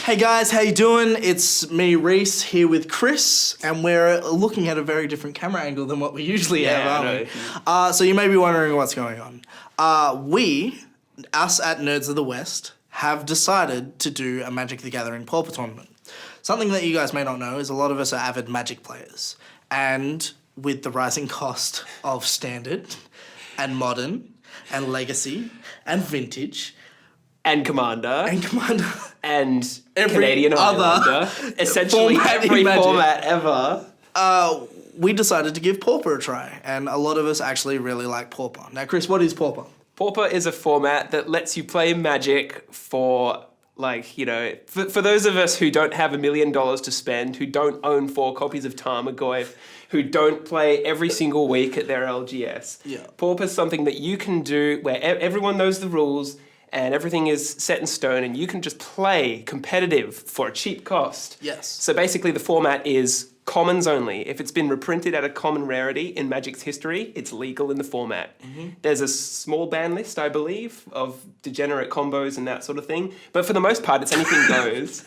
Hey guys, how you doing? It's me, Reese, here with Chris, and we're looking at a very different camera angle than what we usually have, aren't we? So you may be wondering what's going on. Us at Nerds of the West, have decided to do a Magic the Gathering Pauper tournament. Something that you guys may not know is a lot of us are avid Magic players, and with the rising cost of Standard and Modern and Legacy and Vintage and Commander and every Canadian other Highlander, essentially every format ever. We decided to give Pauper a try, and a lot of us actually really like Pauper. Now, Chris, what is Pauper? Pauper is a format that lets you play Magic for, for those of us who don't have $1 million to spend, who don't own 4 copies of Tarmogoyf, who don't play every single week at their LGS. Yeah. Pauper's something that you can do where everyone knows the rules and everything is set in stone and you can just play competitive for a cheap cost. Yes. So basically the format is commons only. If it's been reprinted at a common rarity in Magic's history, it's legal in the format. Mm-hmm. There's a small ban list, I believe, of degenerate combos and that sort of thing. But for the most part, it's anything goes.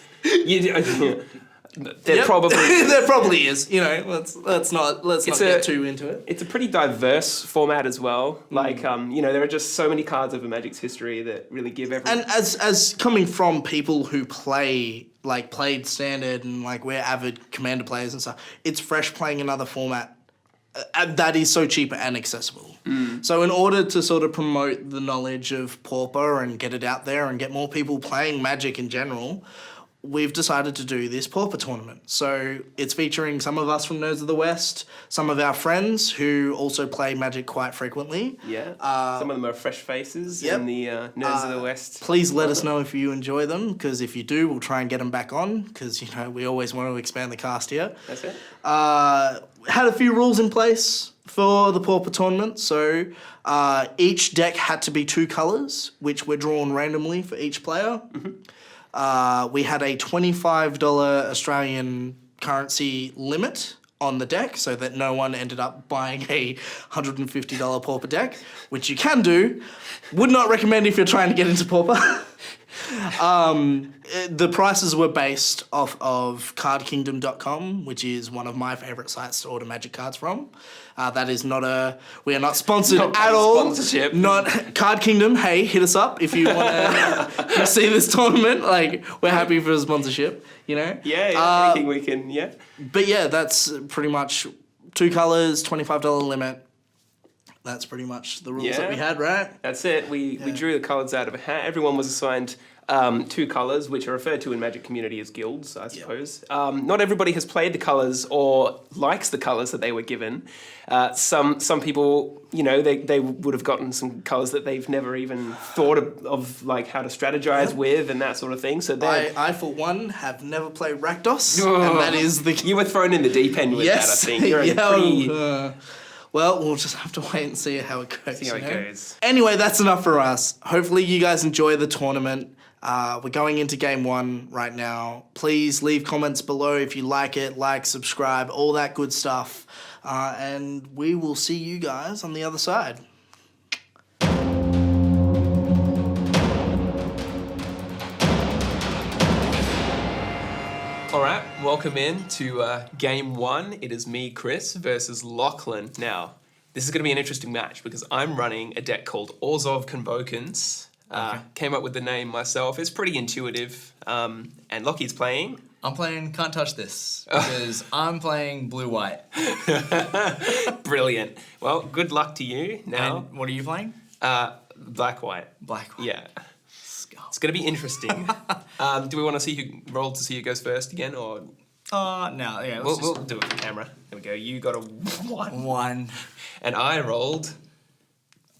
There probably is. You know, let's not get too into it. It's a pretty diverse format as well. There are just so many cards over Magic's history that really give everyone. And as coming from people who played Standard and we're avid Commander players and stuff, it's fresh playing another format that is so cheap and accessible. So in order to sort of promote the knowledge of Pauper and get it out there and get more people playing Magic in general, we've decided to do this Pauper tournament. So it's featuring some of us from Nerds of the West, some of our friends who also play Magic quite frequently. Yeah, some of them are fresh faces in the Nerds of the West. Please let us know if you enjoy them, because if you do, we'll try and get them back on, because, we always want to expand the cast here. That's it. Had a few rules in place for the Pauper tournament. So each deck had to be 2 colours, which were drawn randomly for each player. Mm-hmm. We had a $25 Australian currency limit on the deck so that no one ended up buying a $150 Pauper deck, which you can do. Would not recommend if you're trying to get into Pauper. The prices were based off of cardkingdom.com, which is one of my favourite sites to order Magic cards from. That is we are not sponsored at all. Sponsorship. Not Card Kingdom. Hey, hit us up if you want to see this tournament. We're happy for a sponsorship, Yeah, anything we can, yeah. But yeah, that's pretty much 2 colours, $25 limit. That's pretty much the rules that we had, right? That's it. We drew the colours out of a hat. Everyone was assigned 2 colours, which are referred to in Magic community as guilds, I suppose. Not everybody has played the colours or likes the colours that they were given. Some people, they would have gotten some colours that they've never even thought of how to strategize with and that sort of thing. So I for one have never played Rakdos, and that is the... You were thrown in the deep end with that, I think. You're well, we'll just have to wait and see how it goes. Anyway, that's enough for us. Hopefully you guys enjoy the tournament. We're going into game 1 right now. Please leave comments below if you like it, subscribe, all that good stuff. And we will see you guys on the other side. All right, welcome in to game 1. It is me, Chris, versus Lachlan. Now, this is going to be an interesting match because I'm running a deck called Orzhov Convokens. Came up with the name myself. It's pretty intuitive. And Lockie's playing. I'm playing Can't Touch This because I'm playing blue-white. Brilliant. Well, good luck to you now. And what are you playing? Black-white. Black-white. Yeah. It's going to be interesting. Do we want to see who goes first again, or? No, yeah. We'll do it for camera. There we go. You got a 1. 1. And I rolled.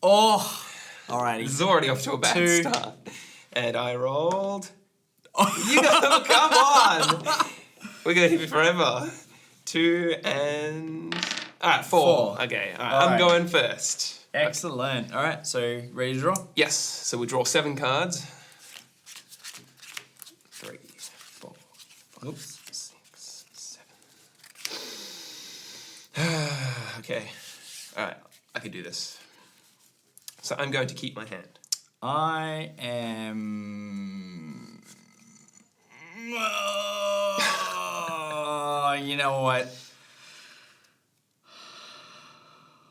Oh. Alrighty. This is already off to a bad 2. start. And I rolled. You got. Come on. We're gonna hit me forever. 2 and. All right, 4. Okay. All right. I'm going first. Excellent. Okay. All right. So ready to draw? Yes. So we draw 7 cards. 3, 4, 5, Oops. 6, 7. Okay. All right. I can do this. So I'm going to keep my hand. I am You know what?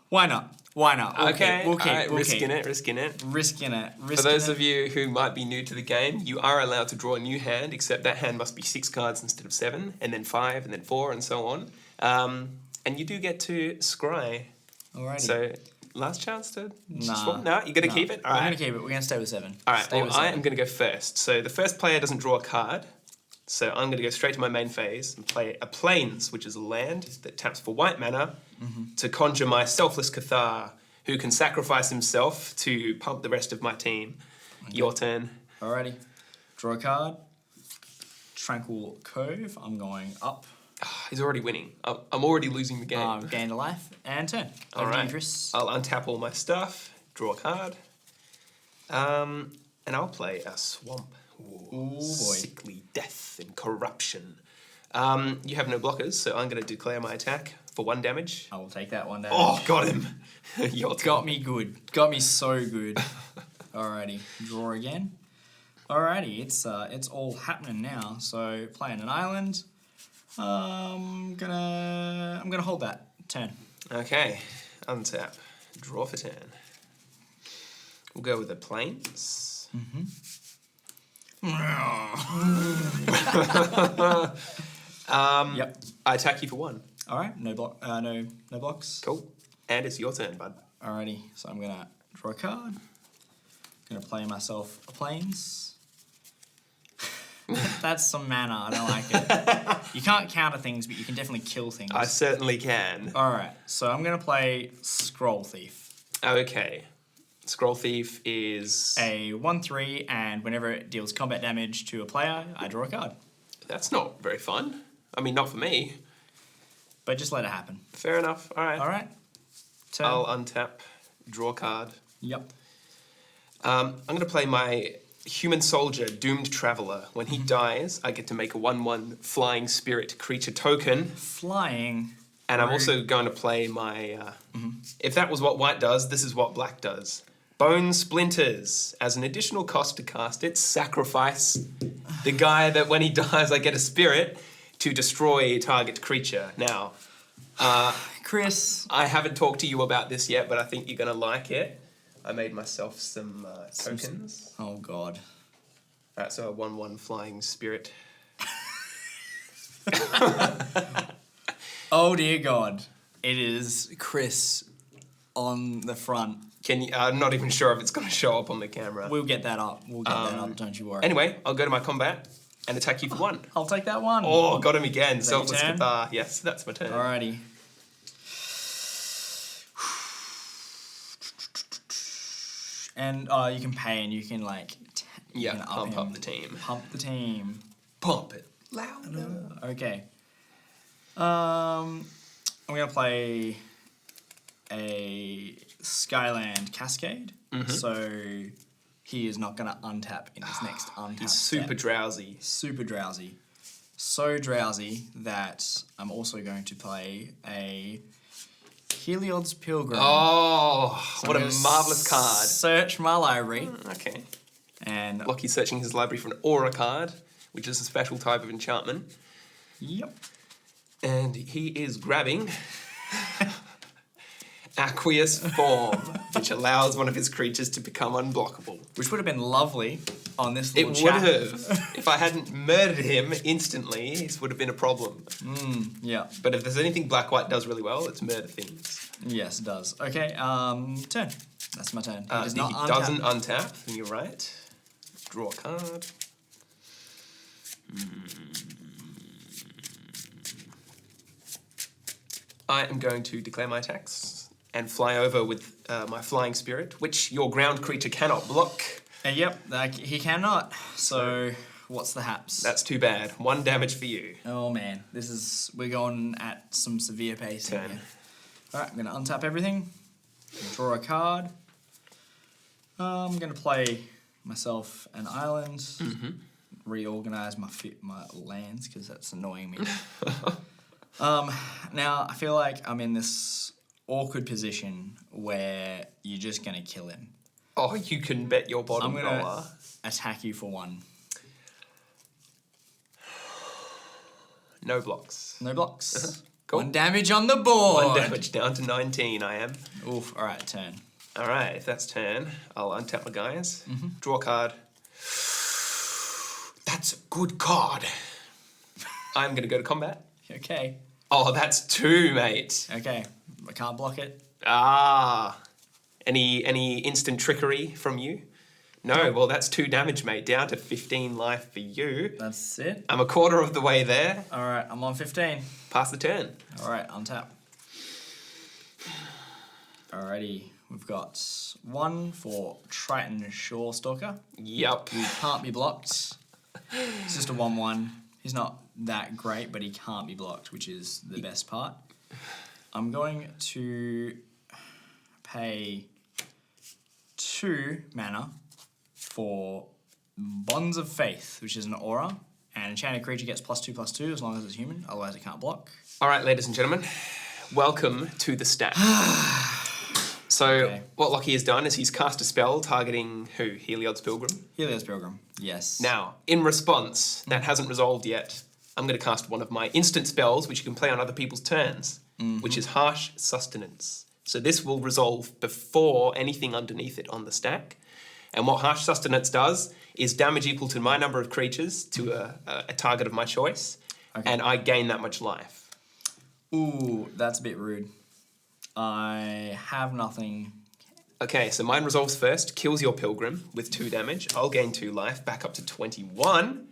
Why not? Why not? Okay, We'll keep. alright, We'll risking keep. it, risking it. Risking it. For those of you who might be new to the game, you are allowed to draw a new hand, except that hand must be 6 cards instead of 7, and then 5, and then 4, and so on. And you do get to scry. Alrighty. So, last chance to choose Nah. one? No, you got to keep it? We're Alright. going to keep it. We're going to stay with 7. Alright, Stay well, with I 7. am going to go first. So, the first player doesn't draw a card. So, I'm going to go straight to my main phase and play a Plains, which is a land that taps for white mana to conjure my Selfless Cathar, who can sacrifice himself to pump the rest of my team. Okay. Your turn. Alrighty. Draw a card. Tranquil Cove. I'm going up. He's already winning. I'm already losing the game. Gained a life. And turn. All Over to you, right. Chris. I'll untap all my stuff, draw a card, and I'll play a Swamp. Ooh, boy. Sickly death and corruption. You have no blockers, so I'm going to declare my attack for 1 damage. I will take that 1 damage. Oh, got him. Your turn. Got me good. Got me so good. Alrighty. Draw again. Alrighty. It's all happening now. So playing an island. I'm gonna hold that turn. Okay, untap. Draw for turn. We'll go with the Plains. Yep. I attack you for 1. Alright. No blocks. Cool. And it's your turn, bud. Alrighty. So I'm gonna draw a card. Gonna play myself a Plains. That's some mana. I don't like it. You can't counter things, but you can definitely kill things. I certainly can. Alright, so I'm going to play Scroll Thief. Okay. Scroll Thief is... A 1/3, and whenever it deals combat damage to a player, I draw a card. That's not very fun. I mean, not for me. But just let it happen. Fair enough. All right. Alright. Turn. I'll untap, draw a card. Yep. I'm going to play my Human Soldier, Doomed Traveller. When he dies, I get to make a 1/1 Flying Spirit creature token. Flying. And I'm also going to play my... If that was what white does, this is what black does. Bone Splinters. As an additional cost to cast it, sacrifice the guy that when he dies, I get a spirit to destroy target creature. Now, Chris. I haven't talked to you about this yet, but I think you're going to like it. I made myself some tokens. Oh, God. Alright, so a 1/1 Flying Spirit. Oh, dear God. It is Chris on the front. Can you? I'm not even sure if it's going to show up on the camera. We'll get that up. We'll get that up, don't you worry. Anyway, I'll go to my combat and attack you for 1. I'll take that 1. Oh, got him again. Is that your Selfless turn? Cathar. Yes, that's my turn. Alrighty. And you can pay and you can like Yeah, can pump him. up the team. Pump the team. Pump it louder. Okay. I'm gonna play a Skyland Cascade. So he is not gonna untap in his next untap. He's super step. drowsy. Super drowsy. So drowsy that I'm also going to play a Heliod's Pilgrim. Oh, So what a I'm gonna marvelous card. Search my library. Okay. And Lockie's searching his library for an aura card, which is a special type of enchantment. yep. And he is grabbing Aqueous Form, which allows one of his creatures to become unblockable. Which would have been lovely on this It little would chat. have. If I hadn't murdered him instantly, this would have been a problem. Yeah. But if there's anything black-white does really well, it's murder things. Yes, it does. Okay, turn. That's my turn. He does not untap. doesn't untap, and you're right. Draw a card. I am going to declare my attacks and fly over with my Flying Spirit, which your ground creature cannot block. Yep, he cannot. So, what's the haps? That's too bad. 1 damage for you. Oh man, we're going at some severe pace Turn. here. Alright, I'm gonna untap everything. Draw a card. I'm gonna play myself an island. Reorganize my lands because that's annoying me. Now I feel like I'm in this awkward position where you're just gonna kill him. Oh, you can bet your bottom I'm gonna dollar. attack you for 1. No blocks. No blocks. Cool. 1 damage on the board. 1 damage down to 19, I am. Oof. All right, turn. All right, if that's turn, I'll untap my guys. Draw a card. That's a good card. I'm going to go to combat. Okay. Oh, that's 2, mate. Okay. I can't block it. Ah. Any instant trickery from you? No, well, that's 2 damage, mate. Down to 15 life for you. That's it. I'm a quarter of the way there. All right, I'm on 15. Pass the turn. All right, untap. Alrighty, we've got 1 for Triton Shore Stalker. Yup. He can't be blocked. It's just a 1/1. He's not that great, but he can't be blocked, which is the best part. I'm going to pay 2 mana for Bonds of Faith, which is an aura, and enchanted creature gets +2/+2 as long as it's human, otherwise it can't block. All right, ladies and gentlemen, welcome to the stack. So Okay. what Lockie has done is he's cast a spell targeting who? Heliod's Pilgrim. Helios Pilgrim, yes. Now, in response, that hasn't resolved yet. I'm going to cast one of my instant spells, which you can play on other people's turns, which is Harsh Sustenance. So this will resolve before anything underneath it on the stack. And what Harsh Sustenance does is damage equal to my number of creatures to a target of my choice, and I gain that much life. Ooh, that's a bit rude. I have nothing. Okay, so mine resolves first, kills your Pilgrim with 2 damage. I'll gain 2 life, back up to 21.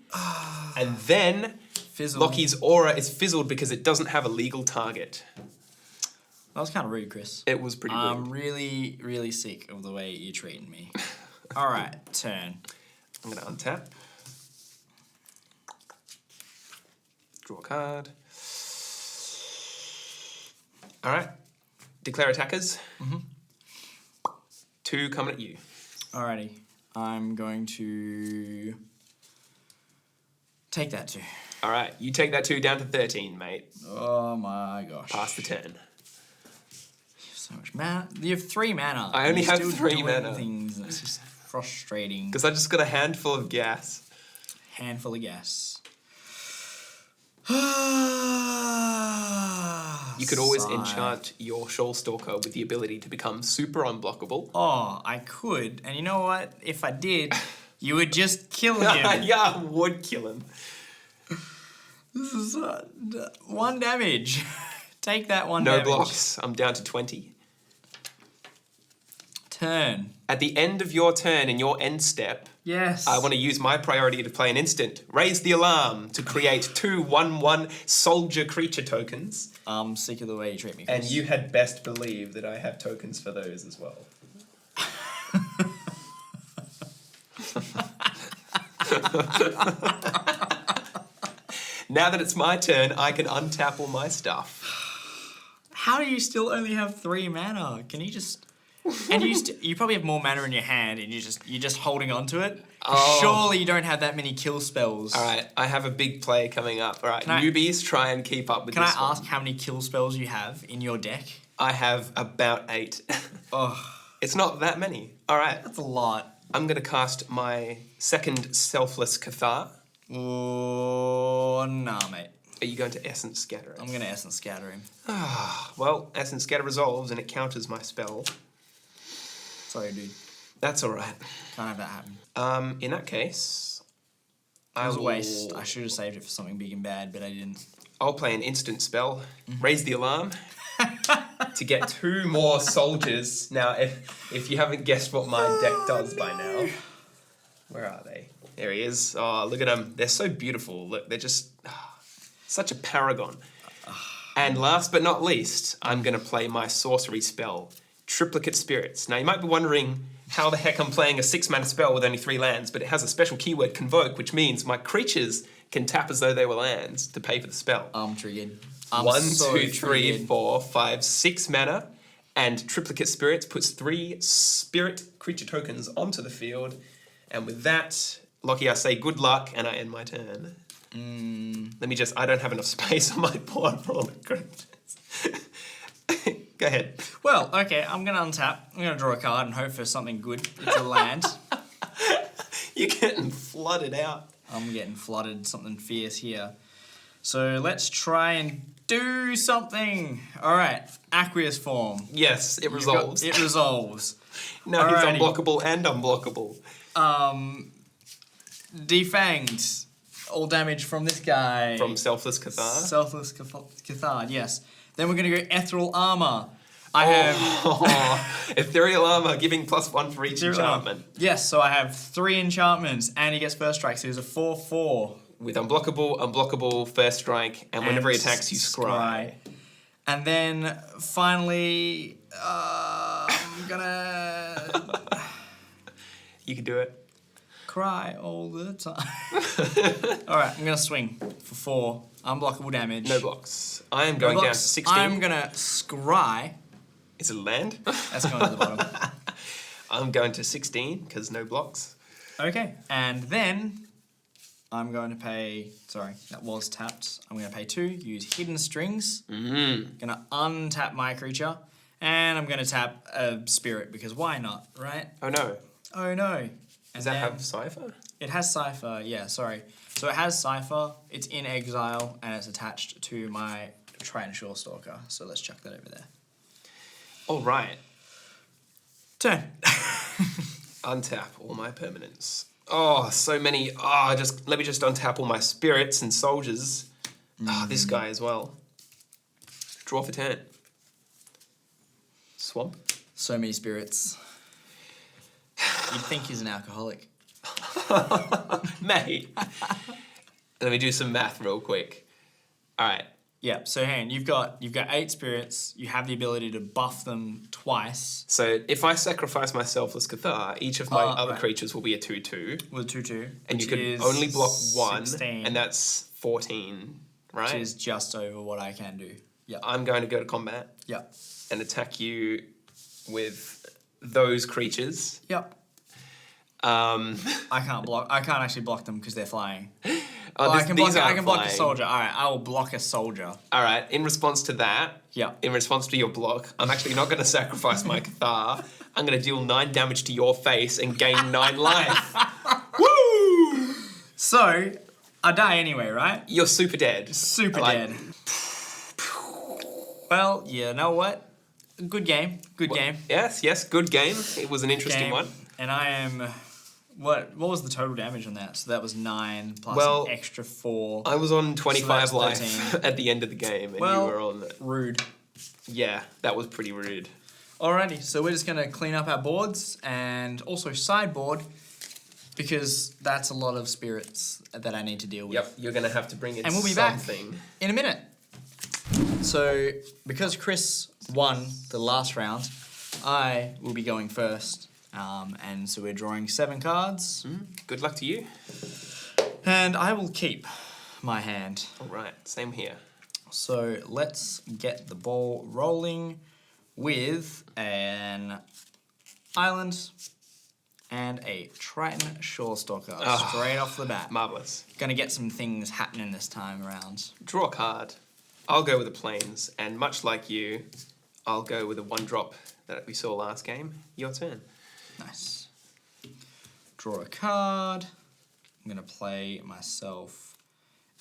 And then Fizzle. Lockie's aura is fizzled because it doesn't have a legal target. That was kind of rude, Chris. It was pretty rude. I'm really, really sick of the way you're treating me. All right, turn. I'm going to untap. Draw a card. All right. Declare attackers. 2 coming at you. Alrighty, I'm going to take that 2. All right. You take that 2 down to 13, mate. Oh my gosh. Pass the turn. So much mana. You have 3 mana. I only You're have still 3 doing mana. Things. It's just frustrating. Because I just got a handful of gas. Handful of gas. You could always Sigh. enchant your Shoal Stalker with the ability to become super unblockable. Oh, I could. And you know what? If I did, you would just kill him. Yeah, I would kill him. This is 1 damage. Take that 1 No damage. blocks. I'm down to 20. Turn. At the end of your turn in your end step, Yes. I want to use my priority to play an instant. Raise the alarm to create 2 1/1 soldier creature tokens. I'm sick of the way you treat me, Chris. And you had best believe that I have tokens for those as well. Now that it's my turn, I can untap all my stuff. How do you still only have 3 mana? Can you just... And you probably have more mana in your hand and you're just holding on to it? Oh. Surely you don't have that many kill spells. All right, I have a big play coming up. All right, Can I- newbies, try and keep up with Can I this one. ask how many kill spells you have in your deck? I have about 8. Oh, It's not that many. All right, that's a lot. I'm going to cast my second Selfless Cathar. Oh, nah, mate. Are you going to Essence Scatter it? I'm going to Essence Scatter him. Well, Essence Scatter resolves and it counters my spell. Sorry, dude. That's all right. Can't have that happen. In that case, It was a waste. I should have saved it for something big and bad, but I didn't. I'll play an instant spell. Raise the alarm to get 2 more soldiers. Now, if you haven't guessed what my deck does by now, where are they? There he is. Oh, look at them. They're so beautiful. Look, they're just such a paragon. And last but not least, I'm going to play my sorcery spell, Triplicate Spirits. Now, you might be wondering how the heck I'm playing a 6-mana spell with only 3 lands, but it has a special keyword, Convoke, which means my creatures can tap as though they were lands to pay for the spell. I'm triggered. I'm 1, so 2, 3, triggered. 4, 5, 6 mana, and Triplicate Spirits puts 3 spirit creature tokens onto the field. And with that, Lockie, I say good luck, and I end my turn. Let me I don't have enough space on my board for all the creatures. Go ahead. Well, okay, I'm going to untap. I'm going to draw a card and hope for something good to land. You're getting flooded out. I'm getting flooded, something fierce here. So let's try and do something. All right, aqueous form. Yes, it resolves. It resolves. Now he's Alrighty. unblockable and unblockable. Defanged. All damage from this guy. From Selfless Cathar. Selfless Cathard, yes. Then we're going to go Ethereal Armor. I have... Ethereal Armor, giving +1 for each enchantment. Yes, so I have 3 enchantments, and he gets first strike, so he's a 4/4. With unblockable, first strike, and whenever he attacks, you scry. And then, finally, I'm gonna... You can do it. cry all the time. Alright, I'm gonna swing for 4 unblockable damage. No blocks. I am going down to 16. I'm gonna scry. Is it land? That's going to the bottom. I'm going to 16, because no blocks. Okay, and then I'm going to pay... Sorry, that was tapped. I'm going to pay 2, use Hidden Strings. Mm-hmm. Going to untap my creature. And I'm going to tap a Spirit, because why not, right? Oh no. Oh no. Does that have Cypher? It has Cypher, yeah, sorry. So it has Cypher, it's in exile, and it's attached to my Triton Shorestalker. So let's chuck that over there. All right. Turn. Untap all my permanents. Oh, so many. Oh, let me just untap all my spirits and soldiers. This guy as well. Draw for turn. Swamp. So many spirits. You'd think he's an alcoholic. Mate. Let me do some math real quick. All right. Yeah, so hang on, you've got 8 spirits, you have the ability to buff them twice. So if I sacrifice my Selfless Cathar, each of my other creatures will be a 2/2. With 2/2. And you can only block 1, 16, and that's 14, right? which is just over what I can do. Yeah. I'm going to go to combat Yep. and attack you with those creatures. Yep. I can't actually block them because they're flying. I can block a soldier. All right, I will block a soldier. All right, in response to that, in response to your block, I'm actually not going to sacrifice my Cathar. I'm going to deal 9 damage to your face and gain 9 life. Woo! So, I die anyway, right? You're super dead. Super dead. Well, you know what? Good game. Good game. Yes, good game. It was an interesting one. And I am... What was the total damage on that? So that was 9 plus an extra 4. I was on 25 so life at the end of the game, and you were on... rude. Yeah, that was pretty rude. Alrighty, so we're just going to clean up our boards and also sideboard because that's a lot of spirits that I need to deal with. Yep, you're going to have to bring in and we'll be something. back in a minute. So, because Chris won the last round, I will be going first. And so we're drawing 7 cards. Good luck to you. And I will keep my hand. All right, same here. So let's get the ball rolling with an island and a Triton Shorestalker straight off the bat. Marvellous. Gonna get some things happening this time around. Draw a card. I'll go with the plains, and much like you, I'll go with a 1-drop that we saw last game. Your turn. Nice. Draw a card. I'm going to play myself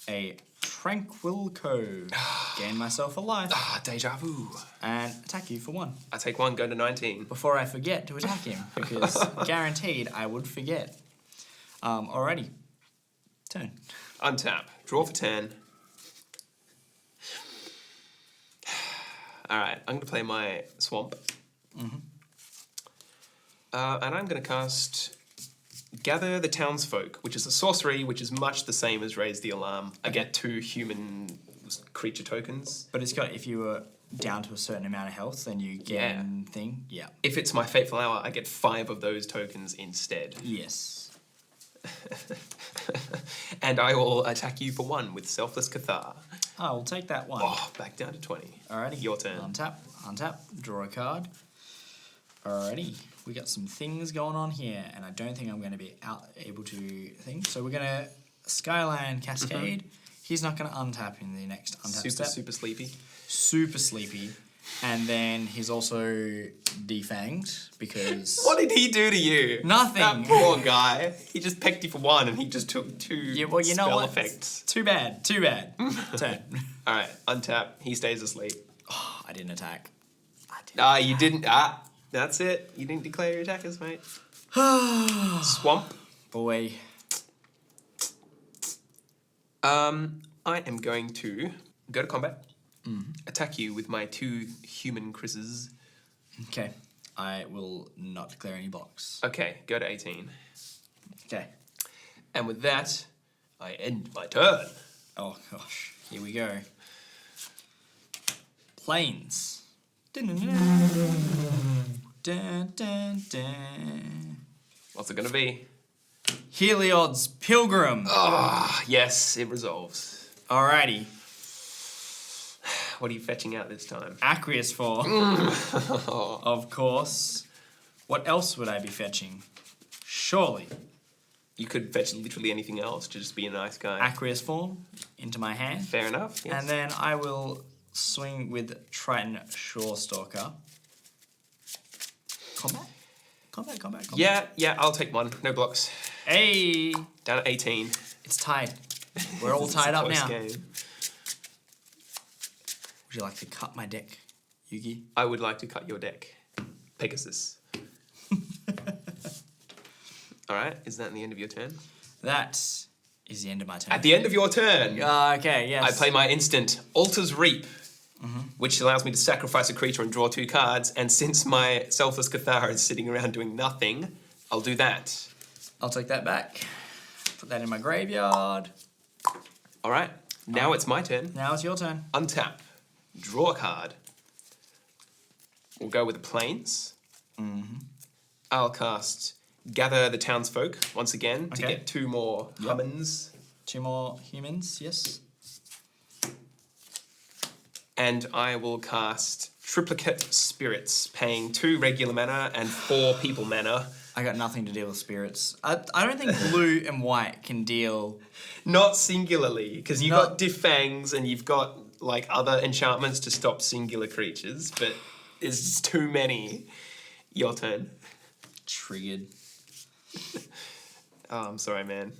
a Tranquil Cove. Gain myself a life. Deja vu. And attack you for 1. I take 1, go to 19. Before I forget to attack him, because guaranteed I would forget. Alrighty. Turn. Untap. Draw for 10. Alright, I'm going to play my Swamp. And I'm going to cast Gather the Townsfolk, which is a sorcery, which is much the same as Raise the Alarm. I get 2 human creature tokens. But it's got, if you were down to a certain amount of health, then you gain thing. Yeah. If it's my Fateful Hour, I get 5 of those tokens instead. Yes. And I will attack you for 1 with Selfless Cathar. I'll take that 1. Oh, back down to 20. Alrighty. Your turn. Untap, draw a card. Alrighty. We got some things going on here, and I don't think I'm going to be able to think. So we're going to Skyland Cascade. He's not going to untap in the next untap step. Super sleepy. Super sleepy. And then he's also defanged because... What did he do to you? Nothing. That poor guy. He just pecked you for 1 and he just took 2 Yeah, well, you know spell what? effects. Too bad. Turn. Alright, untap. He stays asleep. Oh, I didn't attack. You didn't. That's it. You didn't declare your attackers, mate. Swamp. Boy. I am going to go to combat. Attack you with my 2 human crizzes. Okay. I will not declare any blocks. Okay, go to 18. Okay. And with that, I end my turn. Oh, gosh. Here we go. Planes. Dun, dun, dun. What's it gonna be? Heliod's Pilgrim. Ah, yes, it resolves. Alrighty. What are you fetching out this time? Aqueous form. Of course. What else would I be fetching? Surely. You could fetch literally anything else to just be a nice guy. Aqueous form into my hand. Fair enough, yes. And then I will swing with Triton Shorestalker. Combat. Yeah, I'll take 1. No blocks. Hey! Down at 18. It's tied. We're all It's a tied up close now. game. Would you like to cut my deck, Yugi? I would like to cut your deck. Pegasus. Alright, is that the end of your turn? That is the end of my turn. At the end of your turn, Okay, yes. I play my instant Altar's Reap, which allows me to sacrifice a creature and draw 2 cards. And since my Selfless Cathar is sitting around doing nothing, I'll do that. I'll take that back. Put that in my graveyard. Alright, now it's my turn. Now it's your turn. Untap. Draw a card. We'll go with the Plains. I'll cast Gather the Townsfolk once again to Okay. get 2 more Hummins. 2 more humans, yes. And I will cast Triplicate Spirits, paying 2 regular mana and 4 people mana. I got nothing to deal with spirits. I don't think blue and white can deal... Not singularly, because you've Not- got Defangs and you've got like other enchantments to stop singular creatures, but there's just too many. Your turn. Triggered. Oh, I'm sorry, man.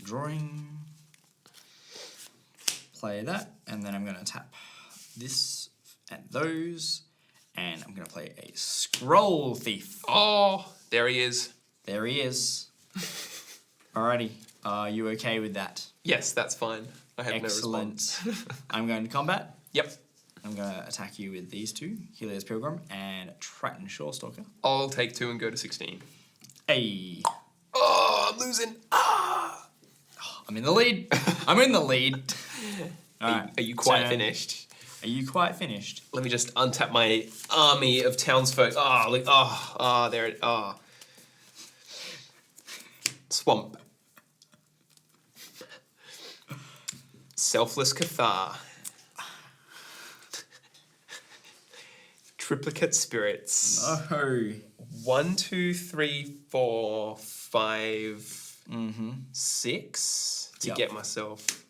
Drawing. Play that, and then I'm going to tap this and those, and I'm going to play a Scroll Thief. Oh, there he is. There he is. Alrighty, are you okay with that? Yes, that's fine. I have Excellent. no response. I'm going to combat. Yep. I'm going to attack you with these 2, Helios Pilgrim and Triton Shorestalker. I'll take 2 and go to 16. Hey, Oh, I'm losing. I'm in the lead. I'm in the lead. Alright, Are you quite turn. finished? Are you quite finished? Let me just untap my army of townsfolk. Oh, look. Oh, there it. Oh. Swamp. Selfless Cathar. Triplicate Spirits. Oh. 1, 2, 3, 4, 5, 6 to Yep. get myself.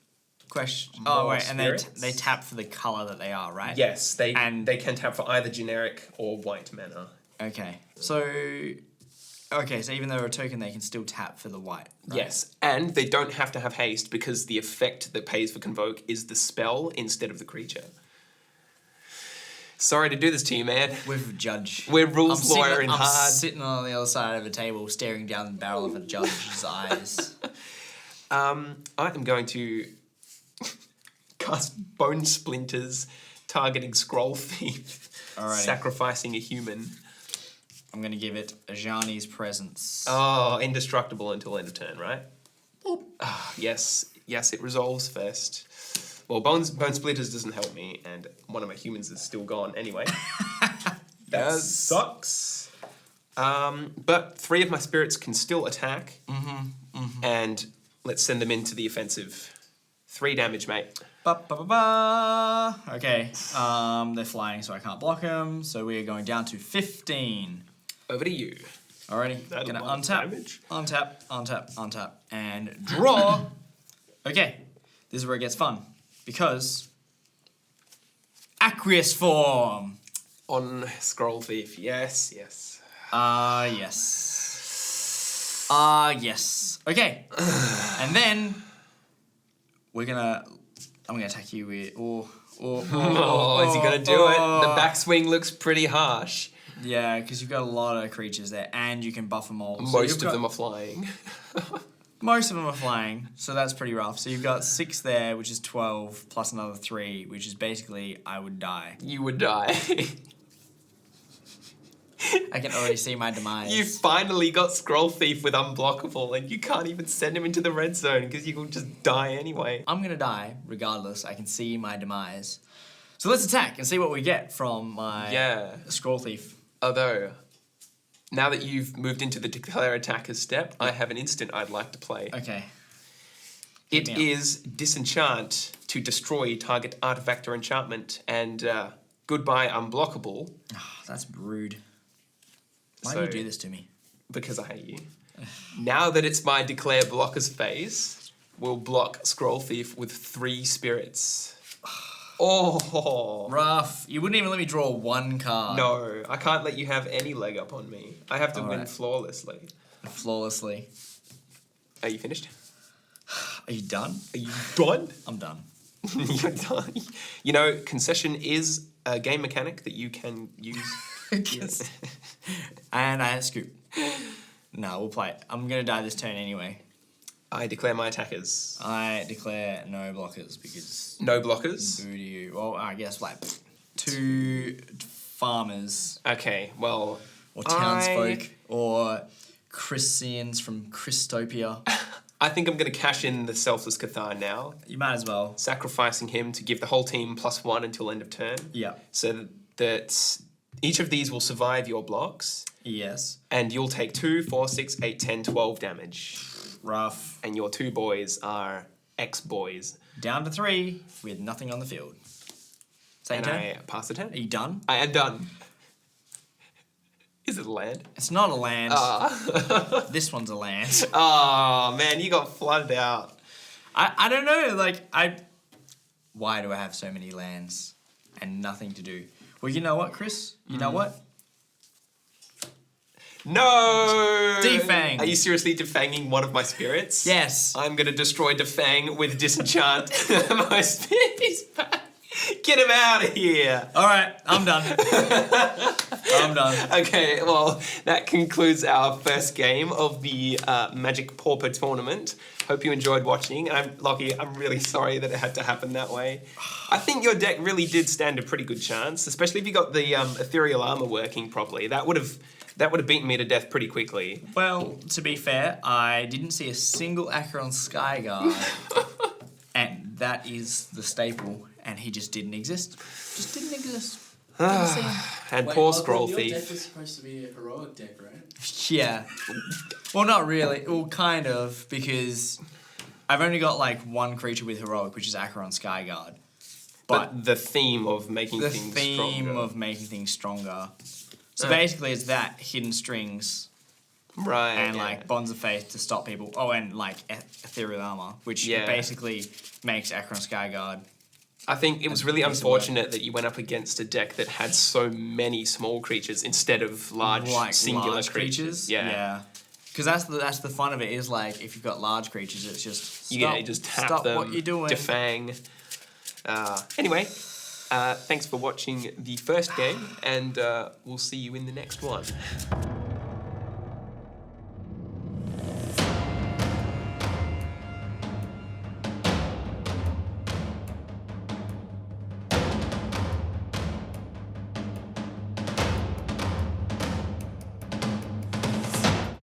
Question. More Oh, wait, and spirits? they tap for the colour that they are, right? Yes, they And- they can tap for either generic or white mana. Okay. So even though they're a token, they can still tap for the white. Right? Yes, and they don't have to have haste because the effect that pays for Convoke is the spell instead of the creature. Sorry to do this to you, man. With Judge. We're rules I'm lawyer and I'm hard. sitting on the other side of a table, staring down the barrel of a judge's eyes. I am going to cast Bone Splinters, targeting Scroll Thief, Alrighty. sacrificing a human. I'm going to give it Ajani's Presence. Oh, indestructible until end of turn, right? Ah, yes, it resolves first. Well, Bone Splitters doesn't help me, and one of my humans is still gone anyway. That Yes. sucks. But 3 of my spirits can still attack. And let's send them into the offensive. 3 damage, mate. Ba, ba, ba, ba. Okay, they're flying, so I can't block them. So we are going down to 15. Over to you. Alrighty, That's gonna a lot of damage. untap, and draw. Okay, this is where it gets fun. Because Aqueous Form. On Scroll Thief. Yes. Yes. Yes. Okay. And then I'm gonna attack you with Is he gonna do it? The backswing looks pretty harsh. Yeah, because you've got a lot of creatures there, and you can buff them all. Most of them are flying. Most of them are flying, so that's pretty rough. So you've got 6 there, which is 12, plus another 3, which is basically I would die. You would die. I can already see my demise. You finally got Scroll Thief with Unblockable, and you can't even send him into the red zone because you will just die anyway. I'm gonna die regardless. I can see my demise. So let's attack and see what we get from my Scroll Thief. Although, now that you've moved into the declare attacker's step, I have an instant I'd like to play. Okay. It is Disenchant to destroy target artifact or enchantment, and goodbye Unblockable. Oh, that's rude. Why do you do this to me? Because I hate you. Now that it's my declare blockers phase, we'll block Scroll Thief with 3 spirits. Oh. Rough. You wouldn't even let me draw 1 card. No, I can't let you have any leg up on me. I have to win flawlessly. Flawlessly. Are you finished? Are you done? Are you done? I'm done. You're done. You know, concession is a game mechanic that you can use. And I scoop. No, we'll play it. I'm going to die this turn anyway. I declare my attackers. I declare no blockers because... No blockers? Boo to you. Well, I guess like 2 farmers. Okay, well... Or townsfolk. Or Christians from Christopia. I think I'm going to cash in the Selfless Cathar now. You might as well. Sacrificing him to give the whole team +1 until end of turn. Yeah. So that each of these will survive your blocks. Yes. And you'll take 2, 4, 6, 8, 10, 12 damage. Rough. And your 2 boys are ex-boys. Down to 3 with nothing on the field. Same turn? I pass the turn. Are you done? I am done. Is it a land? It's not a land. This one's a land. Oh, man, you got flooded out. I don't know, like, why do I have so many lands and nothing to do? Well, you know what, Chris? You know what? No! Defang. Are you seriously defanging one of my spirits? Yes. I'm going to destroy Defang with Disenchant. My spirit is back. Get him out of here. All right, I'm done. I'm done. Okay, well, that concludes our first game of the Magic Pauper tournament. Hope you enjoyed watching. And Lockie, I'm really sorry that it had to happen that way. I think your deck really did stand a pretty good chance, especially if you got the Ethereal Armor working properly. That would have beaten me to death pretty quickly. Well, to be fair, I didn't see a single Acheron Skyguard. And that is the staple. And he just didn't exist. Just didn't exist. Didn't see him. And poor Scroll Your Thief. deck was supposed to be a heroic deck, right? Yeah. Well, not really. Well, kind of, because I've only got like 1 creature with heroic, which is Acheron Skyguard. But the theme of making the things theme stronger. of making things stronger. So basically, it's that hidden strings Right. and like bonds of faith to stop people. Oh, and like ethereal armor, which basically makes Acheron Skyguard. I think it was really unfortunate that you went up against a deck that had so many small creatures instead of large singular large creatures. Yeah. Because that's the fun of it is like if you've got large creatures, it's just stop, you just tap stop them, what you're doing. defang. Anyway, thanks for watching the first game, and we'll see you in the next one.